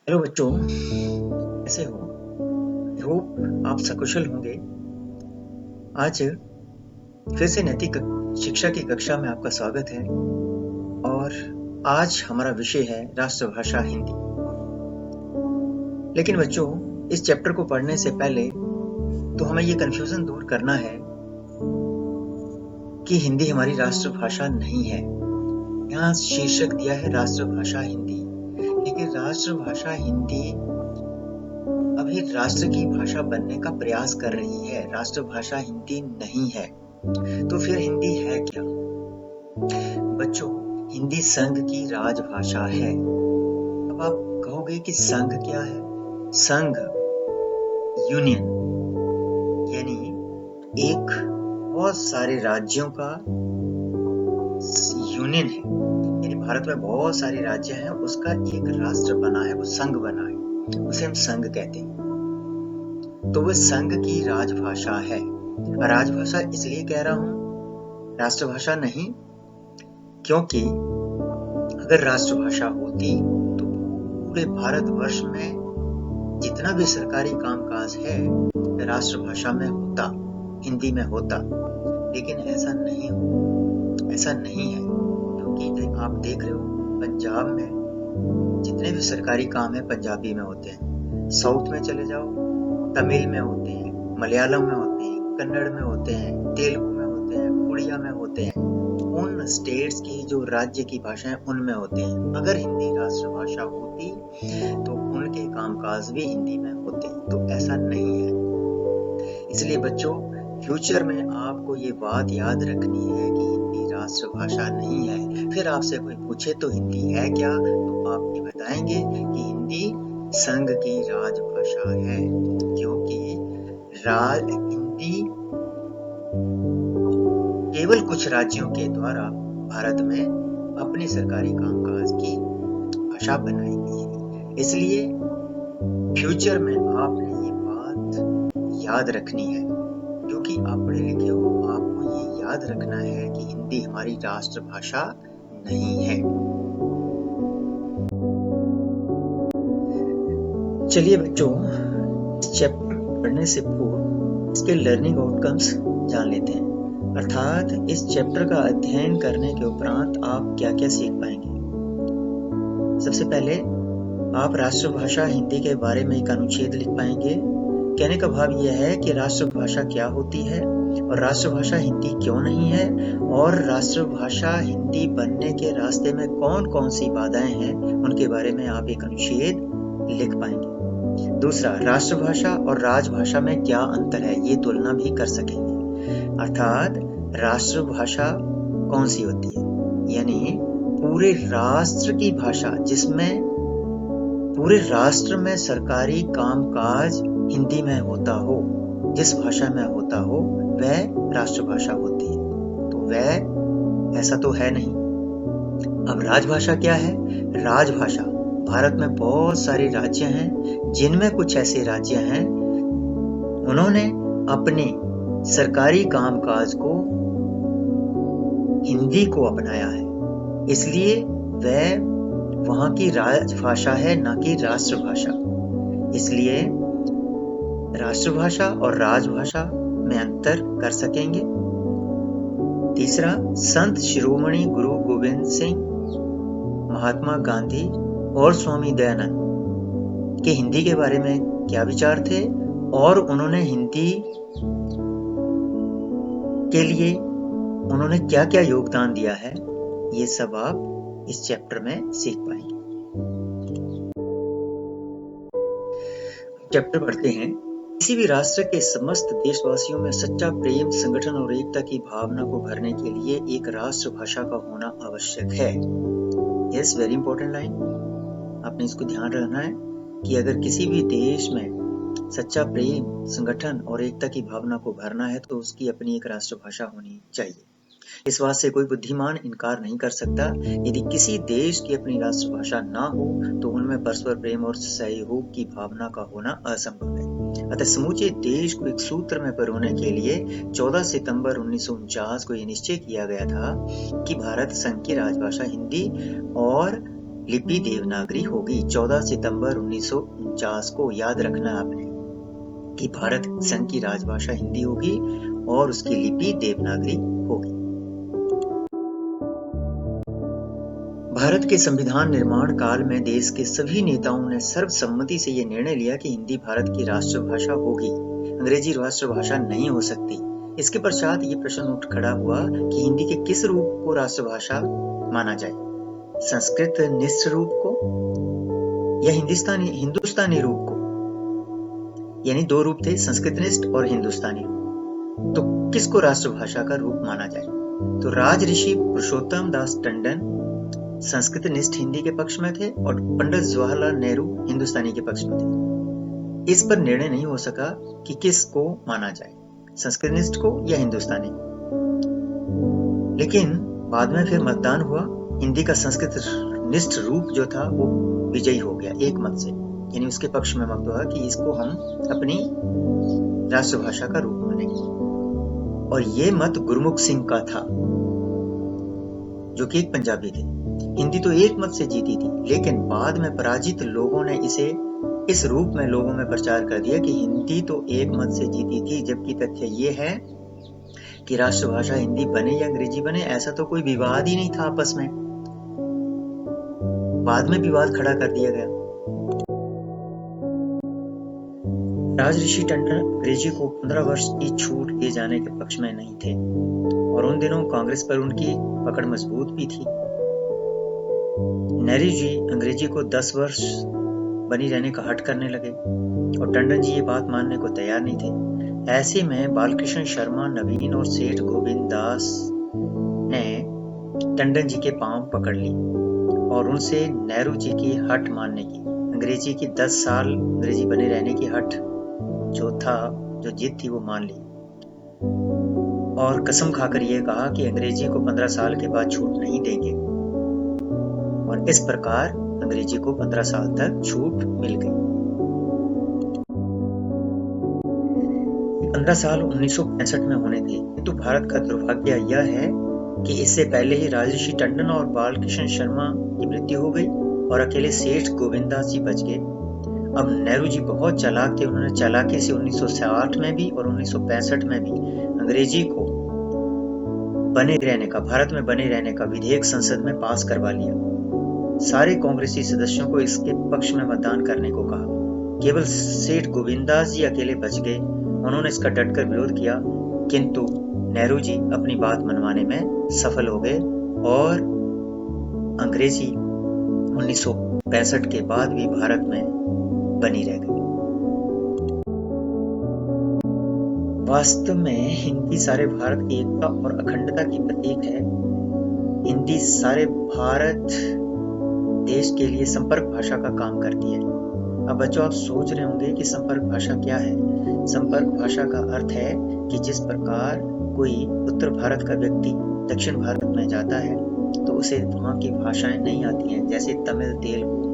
Hello बच्चों, कैसे हो? आई होप आप सकुशल होंगे। आज फिर से नैतिक शिक्षा की कक्षा में आपका स्वागत है और आज हमारा विषय है राष्ट्रभाषा हिंदी। लेकिन बच्चों, इस चैप्टर को पढ़ने से पहले तो हमें ये कंफ्यूजन दूर करना है कि हिंदी हमारी राष्ट्रभाषा नहीं है। यहाँ शीर्षक दिया है राष्ट्रभाषा हिंदी, लेकिन राष्ट्रभाषा हिंदी अभी राष्ट्र की भाषा बनने का प्रयास कर रही है। राष्ट्रभाषा हिंदी नहीं है। तो फिर हिंदी है क्या? बच्चों, हिंदी संघ की राजभाषा है। अब आप कहोगे कि संघ क्या है? संघ यूनियन यानी एक बहुत सारे राज्यों का यूनियन है। यानी भारत में बहुत सारे राज्य हैं, उसका एक राष्ट्र बना है, वो संघ बना है, उसे हम संघ कहते हैं। तो वह संघ की राजभाषा है। राजभाषा इसलिए कह रहा हूं राष्ट्रभाषा नहीं, क्योंकि अगर राष्ट्रभाषा होती तो पूरे भारतवर्ष में जितना भी सरकारी कामकाज है राष्ट्रभाषा में होता, हिंदी में होता। लेकिन ऐसा नहीं है, क्योंकि आप देख रहे हो पंजाब में जितने भी सरकारी काम है पंजाबी में होते हैं। साउथ में चले जाओ, तमिल में होते हैं, मलयालम में होते हैं, कन्नड़ में होते हैं, तेलुगु में होते हैं, उड़िया में होते हैं। उन स्टेट्स की जो राज्य की भाषाएं उनमें होते हैं। अगर हिंदी राष्ट्रभाषा होती तो उनके कामकाज भी हिंदी में होते। तो ऐसा नहीं है। इसलिए बच्चों, फ्यूचर में आपको ये बात याद रखनी है कि हिंदी राष्ट्रभाषा नहीं है। फिर आपसे कोई पूछे तो हिंदी है क्या, तो आप ये बताएंगे कि हिंदी संघ की राजभाषा है, क्योंकि हिंदी केवल कुछ राज्यों के द्वारा भारत में अपने सरकारी कामकाज की भाषा बनाई गई है। इसलिए फ्यूचर में आपने ये बात याद रखनी है, क्योंकि आप पढ़े लिखे हो, आपको ये याद रखना है कि हिंदी हमारी राष्ट्रभाषा नहीं है। चलिए बच्चों, इस चैप्टर पढ़ने से पूर्व इसके लर्निंग आउटकम्स जान लेते हैं। अर्थात इस चैप्टर का अध्ययन करने के उपरांत आप क्या क्या सीख पाएंगे। सबसे पहले आप राष्ट्रभाषा हिंदी के बारे में एक अनुच्छेद लिख पाएंगे। कहने का भाव यह है कि राष्ट्रभाषा क्या होती है और राष्ट्रभाषा हिंदी क्यों नहीं है, और राष्ट्रभाषा हिंदी बनने के रास्ते में कौन कौन सी बाधाएं हैं उनके बारे में आप एक अनुच्छेद लिख पाएंगे। दूसरा, राष्ट्रभाषा और राजभाषा में क्या अंतर है, ये तुलना भी कर सकेंगे। अर्थात राष्ट्रभाषा कौन सी होती है, यानी पूरे राष्ट्र की भाषा, जिसमें पूरे राष्ट्र में सरकारी कामकाज हिंदी में होता हो, जिस भाषा में होता हो, वह राष्ट्रभाषा होती है। तो वह ऐसा तो है नहीं। अब राजभाषा क्या है? राजभाषा, भारत में बहुत सारे राज्य हैं, जिनमें कुछ ऐसे राज्य हैं उन्होंने अपने सरकारी कामकाज को हिंदी को अपनाया है, इसलिए वह वहां की राजभाषा है, ना कि राष्ट्रभाषा। इसलिए राष्ट्रभाषा और राजभाषा में अंतर कर सकेंगे। तीसरा, संत शिरोमणि गुरु गोविंद सिंह, महात्मा गांधी और स्वामी दयानंद के हिंदी के बारे में क्या विचार थे और उन्होंने हिंदी के लिए उन्होंने क्या क्या योगदान दिया है, ये सब आप इस चैप्टर में सीख पाएंगे। चैप्टर पढ़ते हैं। किसी भी राष्ट्र के समस्त देशवासियों में सच्चा प्रेम, संगठन और एकता की भावना को भरने के लिए एक राष्ट्रभाषा का होना आवश्यक है। Yes, very important line. आपने इसको ध्यान रखना है कि अगर किसी भी देश में सच्चा प्रेम, संगठन और एकता की भावना को भरना है तो उसकी अपनी एक राष्ट्रभाषा होनी चाहिए। इस बात से कोई बुद्धिमान इनकार नहीं कर सकता। यदि किसी देश की अपनी राष्ट्रभाषा ना हो तो उनमें परस्पर प्रेम और सहयोग की भावना का होना असंभव है। अतः समूचे देश को एक सूत्र में पिरोने के लिए 14 सितंबर 1949 को यह निश्चय किया गया था कि भारत संघ की राजभाषा हिंदी और लिपि देवनागरी होगी। 14 सितंबर 1949 को याद रखना आपने कि भारत संघ की राजभाषा हिंदी होगी और उसकी लिपि देवनागरी होगी। भारत के संविधान निर्माण काल में देश के सभी नेताओं ने सर्वसम्मति से यह निर्णय लिया कि हिंदी भारत की राष्ट्रभाषा होगी, अंग्रेजी राष्ट्रभाषा नहीं हो सकती। इसके पश्चात ये प्रश्न उठ खड़ा हुआ कि हिंदी के किस रूप को राष्ट्रभाषा माना जाए, संस्कृत निष्ठ रूप को या हिंदुस्तानी रूप को। यानी दो रूप थे, संस्कृत निष्ठ और हिंदुस्तानी रूप। तो किसको राष्ट्रभाषा का रूप माना जाए? तो राज ऋषि पुरुषोत्तम दास टंडन संस्कृत निष्ठ हिंदी के पक्ष में थे और पंडित जवाहरलाल नेहरू हिंदुस्तानी के पक्ष में थे। इस पर निर्णय नहीं हो सका कि किसको माना जाए, संस्कृत निष्ठ को या हिंदुस्तानी। लेकिन बाद में फिर मतदान हुआ, हिंदी का संस्कृत निष्ठ रूप जो था वो विजयी हो गया एक मत से, यानी उसके पक्ष में मत हुआ कि इसको हम अपनी राष्ट्रभाषा का रूप मानेंगे। और ये मत गुरमुख सिंह का था, जो कि एक पंजाबी थे। हिंदी तो एक मत से जीती थी, लेकिन बाद में पराजित लोगों ने इसे इस रूप में लोगों में प्रचार कर दिया कि हिंदी तो एक मत से जीती थी, जबकि तथ्य ये है कि राष्ट्रभाषा हिंदी बने या अंग्रेजी बने, ऐसा तो कोई विवाद ही नहीं था आपस में। बाद में विवाद खड़ा कर दिया गया। राजऋषि टंडन अंग्रेजी को 15 वर्ष की छूट दिए जाने के पक्ष में नहीं थे और उन दिनों कांग्रेस पर उनकी पकड़ मजबूत भी थी। नेहरू जी अंग्रेजी को 10 वर्ष बनी रहने का हट करने लगे और टंडन जी ये बात मानने को तैयार नहीं थे। ऐसे में बालकृष्ण शर्मा, नवीन और सेठ गोविंद दास ने टंडन जी के पांव पकड़ ली और उनसे नेहरू जी की हट मानने की, अंग्रेजी की 10 साल अंग्रेजी बने रहने की हट जो जिद थी वो मान ली और कसम खाकर ये कहा कि अंग्रेजी को 15 साल के बाद छूट नहीं देंगे। और इस प्रकार अंग्रेजी को 15 साल तक छूट मिल गई। 15 साल 1965 में होने थे, किंतु भारत का दुर्भाग्य यह है कि इससे पहले ही राजऋषि टंडन और बालकृष्ण शर्मा की मृत्यु हो गई और अकेले सेठ गोविंददास जी बच गए। अब नेहरू जी बहुत चालाक थे, उन्होंने चालाकी से 1960 में भी और 1965 में भी अंग्रेजी को भारत में बने रहने का विधेयक संसद में पास करवा लिया। सारे कांग्रेसी सदस्यों को इसके पक्ष में मतदान करने को कहा। केवल सेठ गोविंददास जी अकेले बच गए, उन्होंने इसका डटकर विरोध किया, किंतु नेहरू जी अपनी बात मनवाने में सफल हो गए और अंग्रेजी 1965 के बाद भी भारत में बनी रह गई। वास्तव में हिंदी सारे भारत की एकता और अखंडता की प्रतीक है। हिंदी सारे भारत देश के लिए संपर्क भाषा का काम करती है। अब बच्चों, आप सोच रहे होंगे कि संपर्क भाषा क्या है। संपर्क भाषा का अर्थ है कि जिस प्रकार कोई उत्तर भारत का व्यक्ति दक्षिण भारत में जाता है तो उसे वहाँ की भाषाएं नहीं आती हैं, जैसे तमिल, तेलुगु,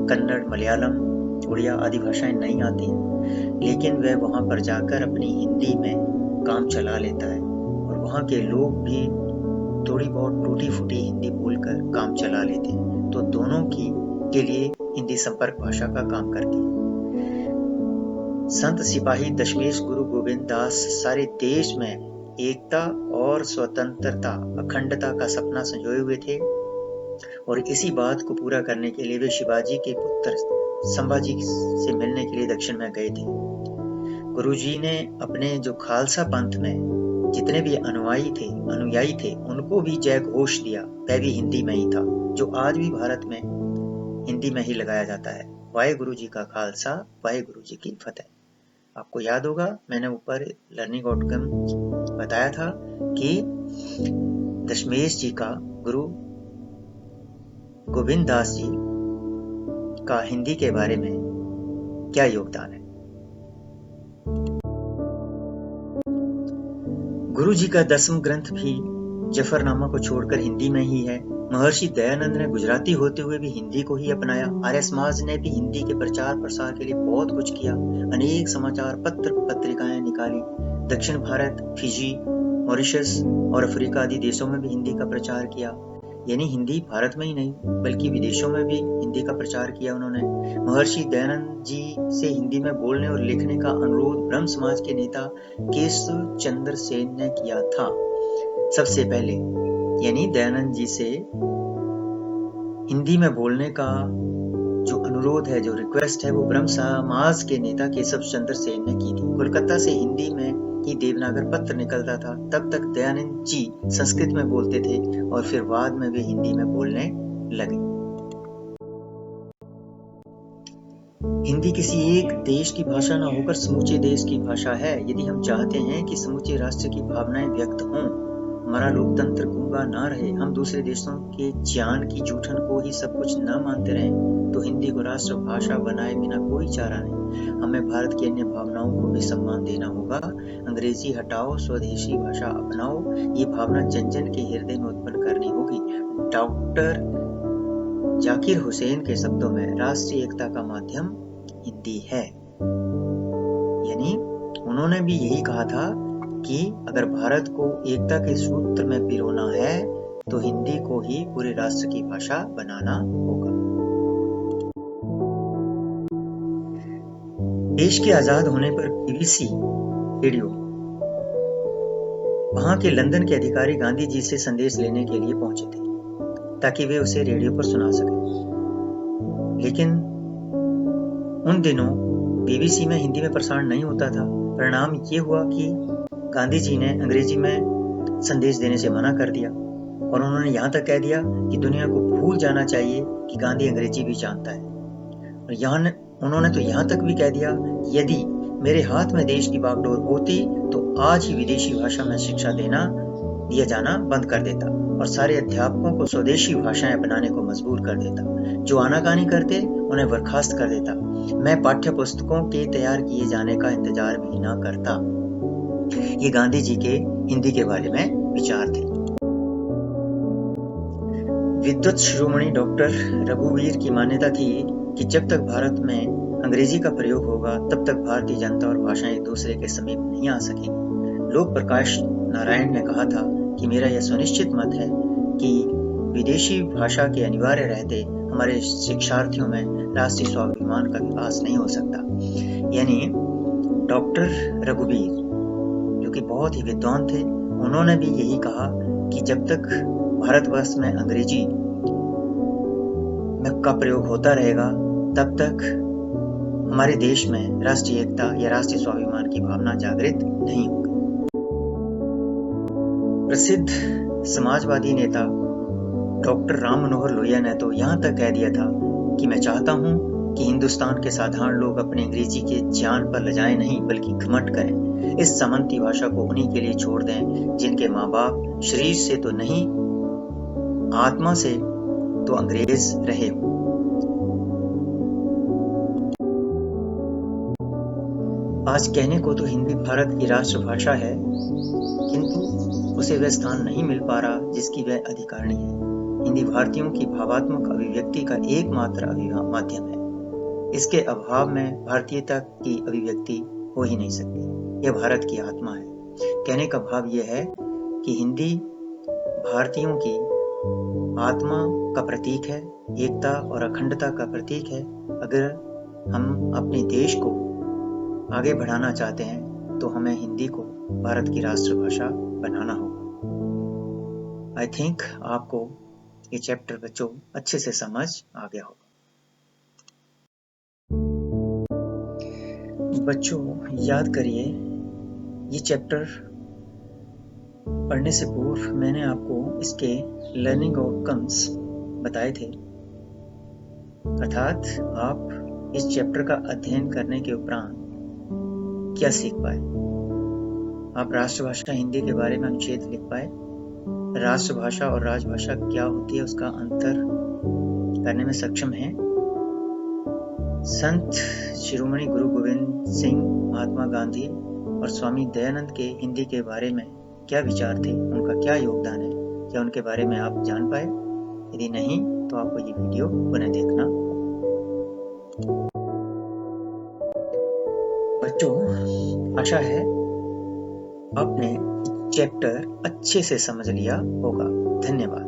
कन्नड़, मलयालम, उड़िया आदि भाषाएं नहीं आती हैं, लेकिन वह वहाँ पर जाकर अपनी हिंदी में काम चला लेता है और वहाँ के लोग भी थोड़ी बहुत टूटी फूटी हिंदी बोलकर काम चला लेते हैं। तो दोनों के लिए हिंदी संपर्क भाषा का काम करती है। संत सिपाही दशमेश गुरु गोविंद दास सारे देश में एकता और स्वतंत्रता, अखंडता का सपना संजोए हुए थे और इसी बात को पूरा करने के लिए वे शिवाजी के पुत्र संभाजी से मिलने के लिए दक्षिण में गए थे। गुरुजी ने अपने जो खालसा पंथ में जितने भी अनुयायी थे उनको भी जय घोष दिया, वह भी हिंदी में ही था, जो आज भी भारत में हिंदी में ही लगाया जाता है। वाहेगुरु जी का खालसा, वाहेगुरु जी की फतेह। आपको याद होगा मैंने ऊपर लर्निंग आउटकम बताया था कि दशमेश जी का गुरु गोविंद दास जी का हिंदी के बारे में क्या योगदान है। गुरु जी का 10वां ग्रंथ भी जफरनामा को छोड़कर हिंदी में ही है। महर्षि दयानंद ने गुजराती होते हुए भी हिंदी को ही अपनाया। आर्य समाज ने भी हिंदी के प्रचार प्रसार के लिए बहुत कुछ किया। अनेक समाचार पत्र पत्रिकाएं निकाली। दक्षिण भारत, फिजी, मॉरिशस और अफ्रीका आदि देशों में भी हिंदी का प्रचार किया। यानी हिंदी भारत में ही नहीं बल्कि विदेशों में भी हिंदी का प्रचार किया उन्होंने। महर्षि दयानंद जी से हिंदी में बोलने और लिखने का अनुरोध ब्रह्म समाज के नेता केशव चंद्र सेन ने किया था सबसे पहले। यानी दयानंद जी से हिंदी में बोलने का जो अनुरोध है, जो रिक्वेस्ट है, वो ब्रह्म समाज के नेता केशव चंद्र सेन ने की थी। कोलकाता से हिंदी में ही देवनागर पत्र निकलता था। तब तक दयानंद जी संस्कृत में बोलते थे और फिर बाद में वे हिंदी में बोलने लगे। हिंदी किसी एक देश की भाषा न होकर समूचे देश की भाषा है। यदि हम चाहते हैं कि समूचे राष्ट्र की भावनाएं व्यक्त हों, हमारा लोकतंत्र गूंगा ना रहे, हम दूसरे देशों के ज्ञान की जूठन को ही सब कुछ न मानते रहें, तो हिंदी को राष्ट्र भाषा बनाए बिना कोई चारा नहीं। हमें भारत की अन्य भावनाओं को भी सम्मान देना होगा। अंग्रेजी हटाओ, स्वदेशी भाषा अपनाओ, ये भावना जन जन के हृदय में उत्पन्न करनी होगी। डॉक्टर जाकिर हुसैन के शब्दों में राष्ट्रीय एकता का माध्यम हिंदी है। यानी उन्होंने भी यही कहा था कि अगर भारत को एकता के सूत्र में पिरोना है तो हिंदी को ही पूरे राष्ट्र की भाषा बनाना होगा। देश के आजाद होने पर BBC रेडियो वहां के लंदन के अधिकारी गांधी जी से संदेश लेने के लिए पहुंचे थे ताकि वे उसे रेडियो पर सुना सकें। लेकिन उन दिनों BBC में हिंदी में प्रसारण नहीं होता था। परिणाम ये हुआ कि गांधी जी ने अंग्रेजी में संदेश देने से मना कर दिया और उन्होंने यहाँ तक कह दिया कि दुनिया को भूल जाना चाहिए कि गांधी अंग्रेजी भी जानता है। और उन्होंने तो यहाँ तक भी कह दिया कि यदि मेरे हाथ में देश की बागडोर होती तो आज ही विदेशी भाषा में शिक्षा दिया जाना बंद कर देता और सारे अध्यापकों को स्वदेशी भाषाएं अपनाने को मजबूर कर देता। जो आनाकानी करते उन्हें बर्खास्त कर देता। मैं पाठ्य पुस्तकों के तैयार किए जाने का इंतजार भी ना करता। ये गांधी जी के हिंदी के बारे में विचार थे। विद्वत शिरोमणि डॉक्टर रघुवीर की मान्यता थी कि जब तक भारत में अंग्रेजी का प्रयोग होगा तब तक भारतीय जनता और भाषाएं एक दूसरे के समीप नहीं आ सकेंगी। लोक प्रकाश नारायण ने कहा था कि मेरा यह सुनिश्चित मत है कि विदेशी भाषा के अनिवार्य रहते हमारे शिक्षार्थियों में राष्ट्रीय स्वाभिमान का विकास नहीं हो सकता। यानी डॉक्टर रघुवीर जो कि बहुत ही विद्वान थे, उन्होंने भी यही कहा कि जब तक भारतवर्ष में अंग्रेजी का प्रयोग होता रहेगा तब तक हमारे देश में राष्ट्रीय एकता या राष्ट्रीय स्वाभिमान की भावना जागृत नहीं होगी। प्रसिद्ध समाजवादी नेता डॉक्टर राम मनोहर लोहिया ने तो यहाँ तक कह दिया था कि मैं चाहता हूँ कि हिंदुस्तान के साधारण लोग अपने अंग्रेजी के ज्ञान पर लजाएं नहीं बल्कि घमंड करें। इस सामंती भाषा को उन्हीं के लिए छोड़ दें जिनके माँ बाप शरीर से तो नहीं आत्मा से तो अंग्रेज रहे हो। आज कहने को तो हिंदी भारत की राष्ट्रभाषा है, किंतु उसे वह स्थान नहीं मिल पा रहा जिसकी वह अधिकारिणी है। हिंदी भारतीयों की भावात्मक अभिव्यक्ति का एकमात्र माध्यम है। इसके अभाव में भारतीयता की अभिव्यक्ति हो ही नहीं सकती। यह भारत की आत्मा है। कहने का भाव यह है कि हिंदी भारतीयों की आत्मा का प्रतीक है, एकता और अखंडता का प्रतीक है। अगर हम अपने देश को आगे बढ़ाना चाहते हैं तो हमें हिंदी को भारत की राष्ट्रभाषा बनाना होगा। आई थिंक आपको ये चैप्टर बच्चों अच्छे से समझ आ गया होगा। बच्चों याद करिए, ये चैप्टर पढ़ने से पूर्व मैंने आपको इसके लर्निंग आउटकम्स बताए थे, अर्थात आप इस चैप्टर का अध्ययन करने के उपरांत क्या सीख पाए। आप राष्ट्रभाषा हिंदी के बारे में अनुच्छेद लिख पाए, राष्ट्रभाषा और राजभाषा क्या होती है उसका अंतर करने में सक्षम हैं। संत शिरोमणि गुरु गोविंद सिंह, महात्मा गांधी और स्वामी दयानंद के हिंदी के बारे में क्या विचार थे, उनका क्या योगदान है, क्या उनके बारे में आप जान पाए? यदि नहीं तो आपको ये वीडियो पुनः देखना। बच्चों आशा है आपने चैप्टर अच्छे से समझ लिया होगा। धन्यवाद।